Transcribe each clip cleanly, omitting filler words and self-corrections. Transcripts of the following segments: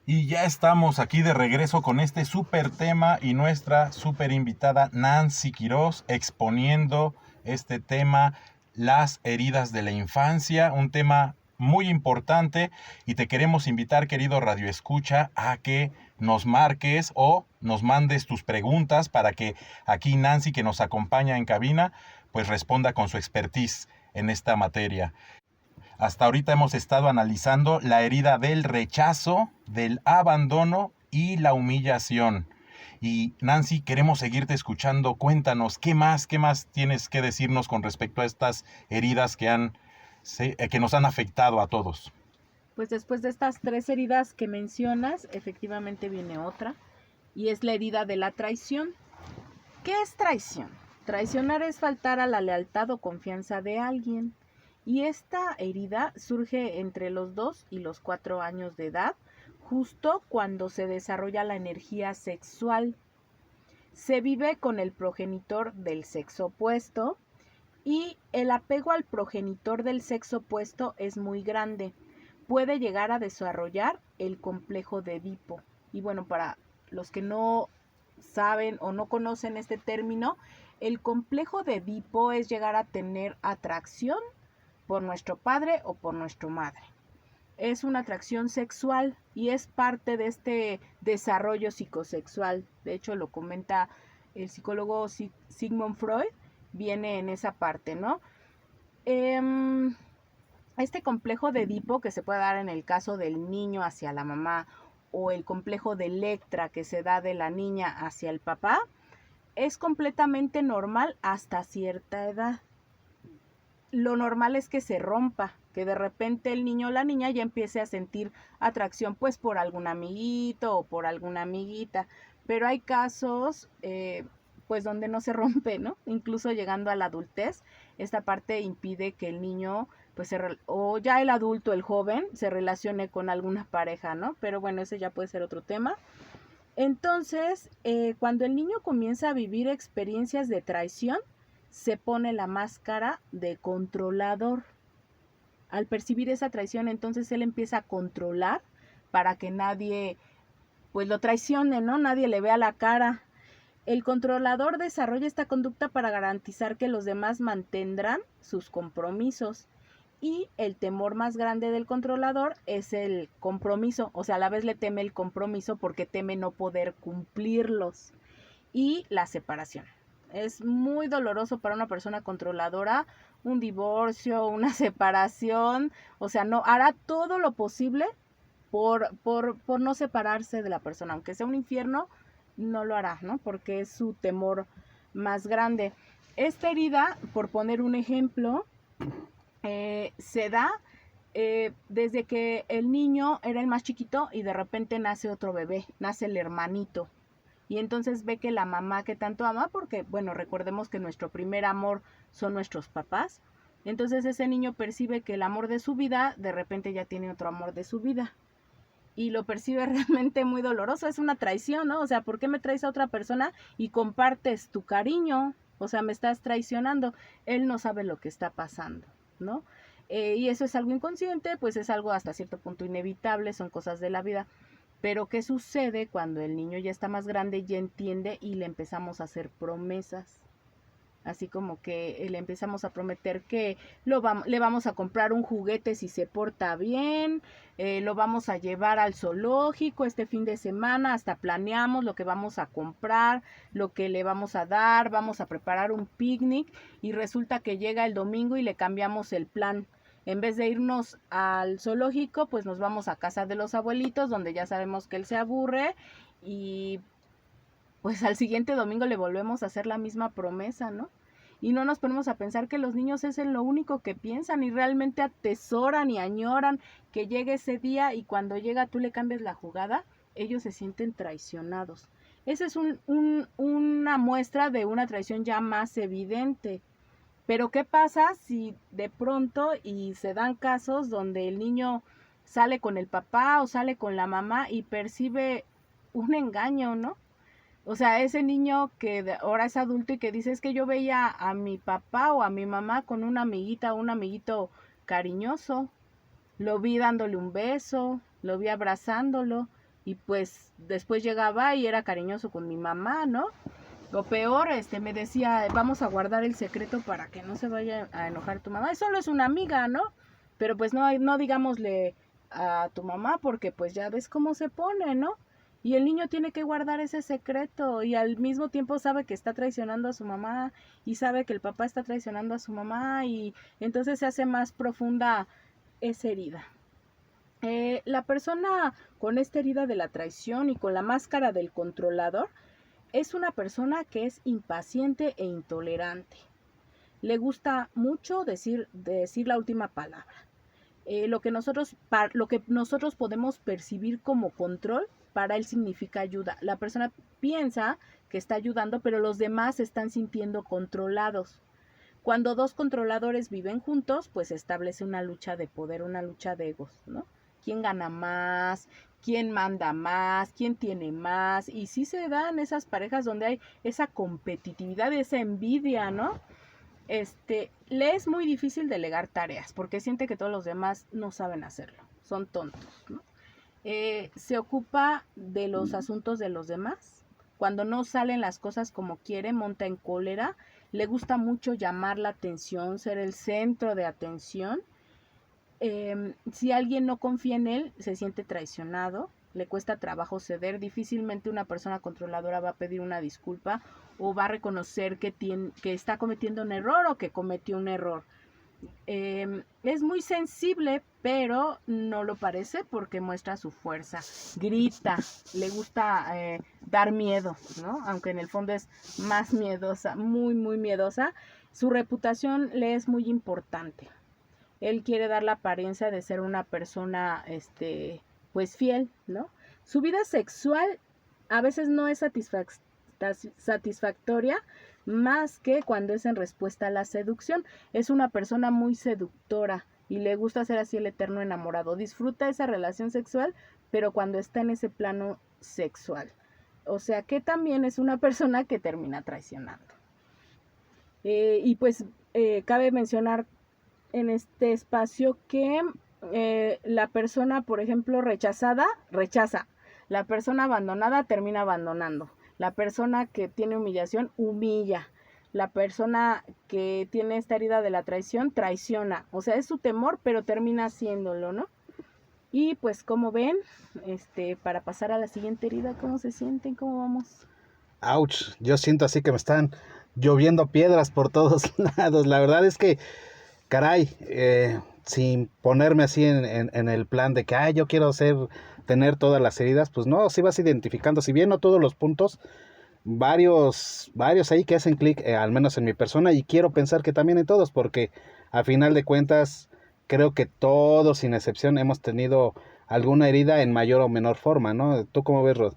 Y ya estamos aquí de regreso con este súper tema y nuestra súper invitada Nancy Quirós exponiendo este tema, las heridas de la infancia, un tema muy importante, y te queremos invitar, querido Radio Escucha, a que nos marques o nos mandes tus preguntas para que aquí Nancy, que nos acompaña en cabina, pues responda con su expertise en esta materia. Hasta ahorita hemos estado analizando la herida del rechazo, del abandono y la humillación. Y Nancy, queremos seguirte escuchando. Cuéntanos, qué más tienes que decirnos con respecto a estas heridas que nos han afectado a todos? Pues después de estas tres heridas que mencionas, efectivamente viene otra, y es la herida de la traición. ¿Qué es traición? Traicionar es faltar a la lealtad o confianza de alguien. Y esta herida surge entre los 2 y los 4 años de edad, justo cuando se desarrolla la energía sexual. Se vive con el progenitor del sexo opuesto y el apego al progenitor del sexo opuesto es muy grande. Puede llegar a desarrollar el complejo de Edipo. Y bueno, para los que no saben o no conocen este término, el complejo de Edipo es llegar a tener atracción por nuestro padre o por nuestra madre. Es una atracción sexual y es parte de este desarrollo psicosexual. De hecho, lo comenta el psicólogo Sigmund Freud, viene en esa parte, ¿no? Este complejo de Edipo que se puede dar en el caso del niño hacia la mamá o el complejo de Electra que se da de la niña hacia el papá es completamente normal hasta cierta edad. Lo normal es que se rompa, que de repente el niño o la niña ya empiece a sentir atracción pues por algún amiguito o por alguna amiguita, pero hay casos pues donde no se rompe, ¿no? Incluso llegando a la adultez, esta parte impide que el niño pues o ya el adulto, el joven, se relacione con alguna pareja, ¿no? Pero bueno, ese ya puede ser otro tema. Entonces, cuando el niño comienza a vivir experiencias de traición, se pone la máscara de controlador. Al percibir esa traición, entonces él empieza a controlar para que nadie pues lo traicione, ¿no? Nadie le vea la cara. El controlador desarrolla esta conducta para garantizar que los demás mantendrán sus compromisos. Y el temor más grande del controlador es el compromiso, o sea, a la vez le teme el compromiso porque teme no poder cumplirlos. Y la separación. Es muy doloroso para una persona controladora un divorcio, una separación, o sea, no hará todo lo posible por no separarse de la persona, aunque sea un infierno, no lo hará, ¿no? Porque es su temor más grande. Esta herida, por poner un ejemplo, se da desde que el niño era el más chiquito y de repente nace otro bebé, nace el hermanito. Y entonces ve que la mamá que tanto ama, porque bueno, recordemos que nuestro primer amor son nuestros papás, entonces ese niño percibe que el amor de su vida de repente ya tiene otro amor de su vida. Y lo percibe realmente muy doloroso, es una traición, ¿no? O sea, ¿por qué me traes a otra persona y compartes tu cariño? O sea, me estás traicionando. Él no sabe lo que está pasando, ¿no? Y eso es algo inconsciente, pues es algo hasta cierto punto inevitable, son cosas de la vida. Pero ¿qué sucede cuando el niño ya está más grande, ya entiende y le empezamos a hacer promesas? Así como que le empezamos a prometer que le vamos a comprar un juguete si se porta bien, lo vamos a llevar al zoológico este fin de semana, hasta planeamos lo que vamos a comprar, lo que le vamos a dar, vamos a preparar un picnic y resulta que llega el domingo y le cambiamos el plan. En vez de irnos al zoológico, pues nos vamos a casa de los abuelitos, donde ya sabemos que él se aburre y pues al siguiente domingo le volvemos a hacer la misma promesa, ¿no? Y no nos ponemos a pensar que los niños es lo único que piensan y realmente atesoran y añoran que llegue ese día y cuando llega tú le cambias la jugada, ellos se sienten traicionados. Esa es una muestra de una traición ya más evidente. Pero ¿qué pasa si de pronto y se dan casos donde el niño sale con el papá o sale con la mamá y percibe un engaño, ¿no? O sea, ese niño que ahora es adulto y que dice es que yo veía a mi papá o a mi mamá con una amiguita o un amiguito cariñoso, lo vi dándole un beso, lo vi abrazándolo y pues después llegaba y era cariñoso con mi mamá, ¿no? Lo peor, me decía, vamos a guardar el secreto para que no se vaya a enojar tu mamá. Solo es una amiga, ¿no? Pero pues no digámosle a tu mamá porque pues ya ves cómo se pone, ¿no? Y el niño tiene que guardar ese secreto y al mismo tiempo sabe que está traicionando a su mamá y sabe que el papá está traicionando a su mamá y entonces se hace más profunda esa herida. La persona con esta herida de la traición y con la máscara del controlador es una persona que es impaciente e intolerante. Le gusta mucho decir la última palabra. Lo que nosotros podemos percibir como control, para él significa ayuda. La persona piensa que está ayudando, pero los demás se están sintiendo controlados. Cuando dos controladores viven juntos, pues se establece una lucha de poder, una lucha de egos, ¿no? ¿Quién gana más? ¿Quién manda más? ¿Quién tiene más? Y sí se dan esas parejas donde hay esa competitividad, esa envidia, ¿no? Le es muy difícil delegar tareas porque siente que todos los demás no saben hacerlo, son tontos, ¿no? Se ocupa de los asuntos de los demás. Cuando no salen las cosas como quiere, monta en cólera. Le gusta mucho llamar la atención, ser el centro de atención. Si alguien no confía en él, se siente traicionado, le cuesta trabajo ceder. Difícilmente una persona controladora va a pedir una disculpa o va a reconocer que está cometiendo un error o que cometió un error. Es muy sensible, pero no lo parece porque muestra su fuerza, grita, le gusta dar miedo, ¿no? Aunque en el fondo es más miedosa, muy, muy miedosa. Su reputación le es muy importante. Él quiere dar la apariencia de ser una persona, pues fiel, ¿no? Su vida sexual a veces no es satisfactoria, más que cuando es en respuesta a la seducción. Es una persona muy seductora y le gusta ser así el eterno enamorado. Disfruta esa relación sexual, pero cuando está en ese plano sexual. O sea que también es una persona que termina traicionando. Y pues cabe mencionar en este espacio que la persona, por ejemplo, rechazada, rechaza. La persona abandonada termina abandonando. La persona que tiene humillación, humilla. La persona que tiene esta herida de la traición, traiciona. O sea, es su temor, pero termina haciéndolo, ¿no? Y pues, como ven, para pasar a la siguiente herida, ¿cómo se sienten? ¿Cómo vamos? Ouch, yo siento así que me están lloviendo piedras por todos lados. La verdad es que, caray, sin ponerme así en el plan de que, yo quiero tener todas las heridas, pues no, si vas identificando, si bien no todos los puntos, varios ahí que hacen clic, al menos en mi persona, y quiero pensar que también en todos, porque a final de cuentas, creo que todos, sin excepción, hemos tenido alguna herida en mayor o menor forma, ¿no? ¿Tú cómo ves, Rod?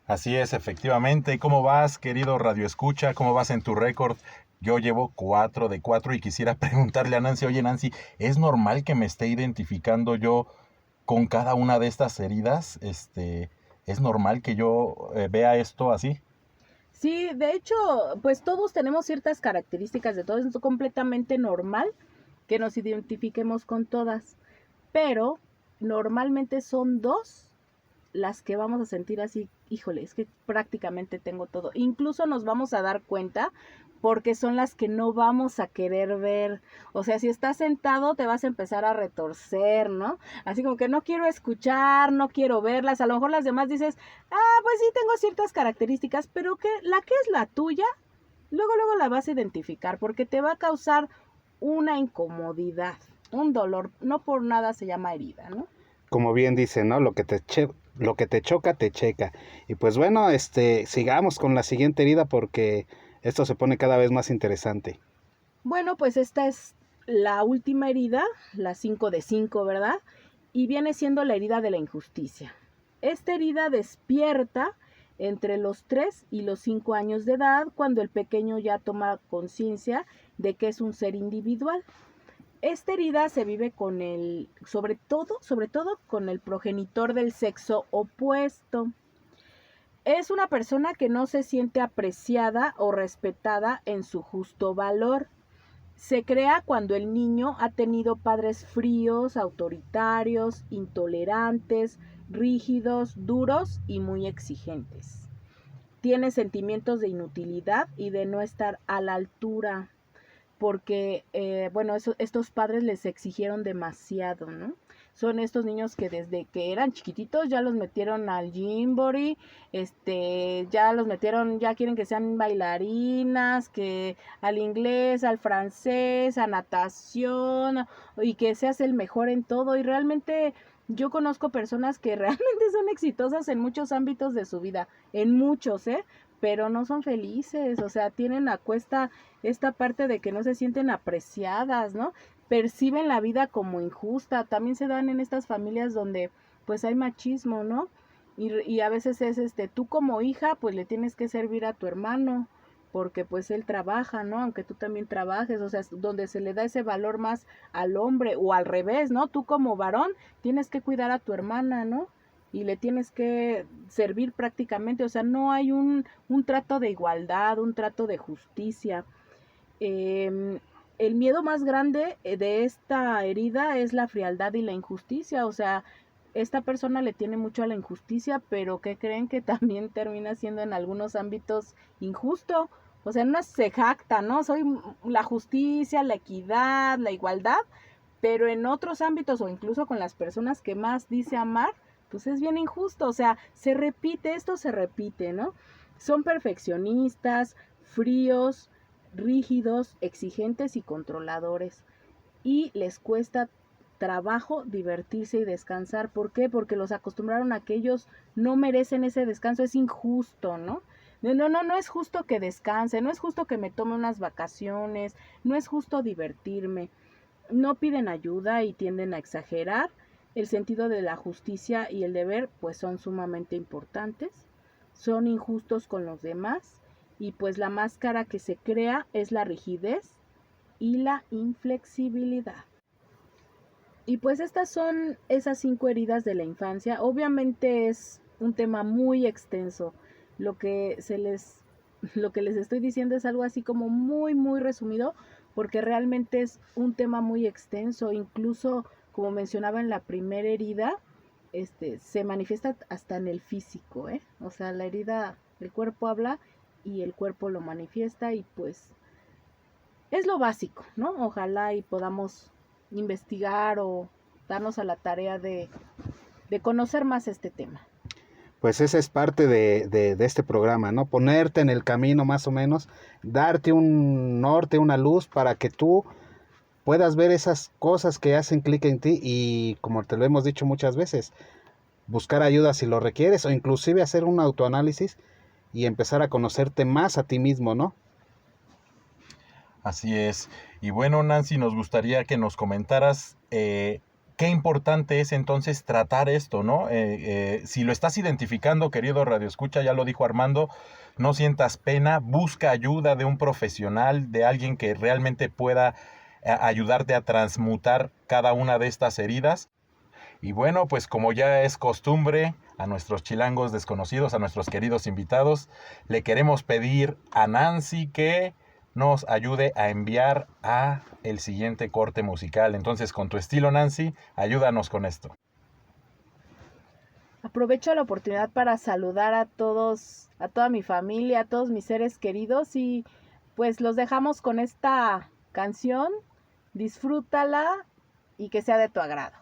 Así es, efectivamente. ¿Cómo vas, querido Radio Escucha? ¿Cómo vas en tu récord? Yo llevo 4 de 4 y quisiera preguntarle a Nancy, oye Nancy, ¿es normal que me esté identificando yo con cada una de estas heridas? ¿Es normal que yo vea esto así? Sí, de hecho, pues todos tenemos ciertas características de todos, es completamente normal que nos identifiquemos con todas, pero normalmente son dos las que vamos a sentir así, híjole, es que prácticamente tengo todo. Incluso nos vamos a dar cuenta porque son las que no vamos a querer ver. O sea, si estás sentado te vas a empezar a retorcer, ¿no? Así como que no quiero escuchar, no quiero verlas. A lo mejor las demás dices, pues sí tengo ciertas características, pero la que es la tuya, luego la vas a identificar porque te va a causar una incomodidad, un dolor. No por nada se llama herida, ¿no? Como bien dice, ¿no? Lo que te choca, te checa. Y pues bueno, sigamos con la siguiente herida porque esto se pone cada vez más interesante. Bueno, pues esta es la última herida, la 5 de 5, ¿verdad? Y viene siendo la herida de la injusticia. Esta herida despierta entre los 3 y los 5 años de edad, cuando el pequeño ya toma conciencia de que es un ser individual. Esta herida se vive sobre todo con el progenitor del sexo opuesto. Es una persona que no se siente apreciada o respetada en su justo valor. Se crea cuando el niño ha tenido padres fríos, autoritarios, intolerantes, rígidos, duros y muy exigentes. Tiene sentimientos de inutilidad y de no estar a la altura, porque, estos padres les exigieron demasiado, ¿no? Son estos niños que desde que eran chiquititos ya los metieron al Gymboree, ya los metieron, ya quieren que sean bailarinas, que al inglés, al francés, a natación, y que seas el mejor en todo, y realmente yo conozco personas que realmente son exitosas en muchos ámbitos de su vida, en muchos, pero no son felices, o sea, tienen a cuesta esta parte de que no se sienten apreciadas, ¿no? Perciben la vida como injusta. También se dan en estas familias donde pues hay machismo, ¿no? Y a veces es tú como hija pues le tienes que servir a tu hermano porque pues él trabaja, ¿no? Aunque tú también trabajes, o sea, donde se le da ese valor más al hombre o al revés, ¿no? Tú como varón tienes que cuidar a tu hermana, ¿no? Y le tienes que servir prácticamente, o sea, no hay un trato de igualdad, un trato de justicia. El miedo más grande de esta herida es la frialdad y la injusticia, o sea, esta persona le tiene mucho a la injusticia, pero que creen que también termina siendo en algunos ámbitos injusto, o sea, no se jacta, ¿no? Soy la justicia, la equidad, la igualdad, pero en otros ámbitos o incluso con las personas que más dice amar, pues es bien injusto, o sea, esto se repite, ¿no? Son perfeccionistas, fríos, rígidos, exigentes y controladores. Y les cuesta trabajo divertirse y descansar. ¿Por qué? Porque los acostumbraron a que ellos no merecen ese descanso. Es injusto, ¿no? No es justo que descanse, no es justo que me tome unas vacaciones, no es justo divertirme. No piden ayuda y tienden a exagerar. El sentido de la justicia y el deber pues son sumamente importantes. Son injustos con los demás y pues la máscara que se crea es la rigidez y la inflexibilidad. Y pues estas son esas 5 heridas de la infancia. Obviamente es un tema muy extenso. Lo que les estoy diciendo es algo así como muy, muy resumido, porque realmente es un tema muy extenso. Incluso, como mencionaba en la primera herida, se manifiesta hasta en el físico, O sea, la herida, el cuerpo habla y el cuerpo lo manifiesta y pues es lo básico, ¿no? Ojalá y podamos investigar o darnos a la tarea de conocer más este tema. Pues esa es parte de este programa, ¿no? Ponerte en el camino más o menos, darte un norte, una luz para que tú puedas ver esas cosas que hacen clic en ti y, como te lo hemos dicho muchas veces, buscar ayuda si lo requieres o inclusive hacer un autoanálisis y empezar a conocerte más a ti mismo, ¿no? Así es. Y bueno, Nancy, nos gustaría que nos comentaras qué importante es entonces tratar esto, ¿no? Si lo estás identificando, querido Radio Escucha, ya lo dijo Armando, no sientas pena, busca ayuda de un profesional, de alguien que realmente pueda ayudarte a transmutar cada una de estas heridas. Y bueno, pues como ya es costumbre, a nuestros chilangos desconocidos, a nuestros queridos invitados, le queremos pedir a Nancy que nos ayude a enviar a el siguiente corte musical. Entonces, con tu estilo, Nancy, ayúdanos con esto. Aprovecho la oportunidad para saludar a todos, a toda mi familia, a todos mis seres queridos y pues los dejamos con esta canción. Disfrútala y que sea de tu agrado.